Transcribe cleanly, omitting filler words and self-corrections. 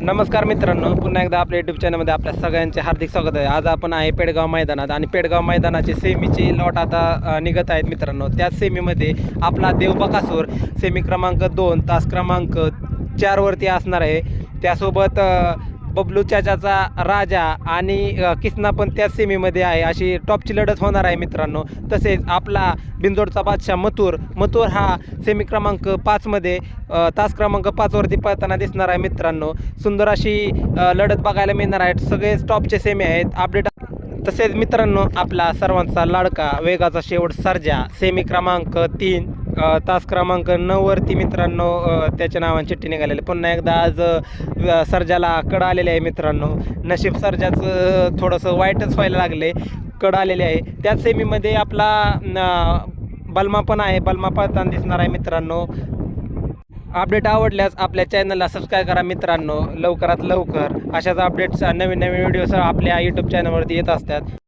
नमस्कार मित्रांनो, पुन्हा एकदा आपल्या यूट्यूब चॅनलमध्ये आपल्या सगळ्यांचे हार्दिक स्वागत आहे. आज आपण आहे पेडगाव मैदानात आणि पेडगाव मैदानाचे सेमीचे लॉट आता निघत आहेत मित्रांनो. त्याच सेमीमध्ये आपला देवबकासूर सेमी क्रमांक 2 तास क्रमांक 4 वरती असणार आहे. त्यासोबत बबलू चाचाचा राजा आणि किसना पण त्याच सेमीमध्ये आहे. अशी टॉपची लढत होणार आहे मित्रांनो. तसेच आपला बिंजोडचा बादशाह मथुर हा सेमी क्रमांक 5मध्ये तास क्रमांक 5 वरती पळताना दिसणार आहे मित्रांनो. सुंदर अशी लढत बघायला मिळणार आहे. सगळे टॉपचे सेमी आहेत. अपडेट तसेच मित्रांनो, आपला सर्वांचा लाडका वेगाचा शेवट सर्जा सेमी क्रमांक 3 तास क्रमांक 9 वरती मित्रांनो त्याच्या नावाने चिठ्ठी निघालेली. पुन्हा एकदा आज सर्जाला कड आलेले आहे मित्रांनो. नशीब सर्जाचं थोडंसं वाईटच व्हायला लागले, कड आलेले आहे. त्याच सेमीमध्ये आपला बलमा पण आहे. बलमा पळताना दिसणार आहे मित्रांनो. अपडेट आवडल्यास आपल्या चॅनलला सबस्क्राईब करा मित्रांनो. लवकरात लवकर अशाच अपडेट्स नवीन व्हिडिओ आपल्या यूट्यूब चॅनलवरती येत असतात.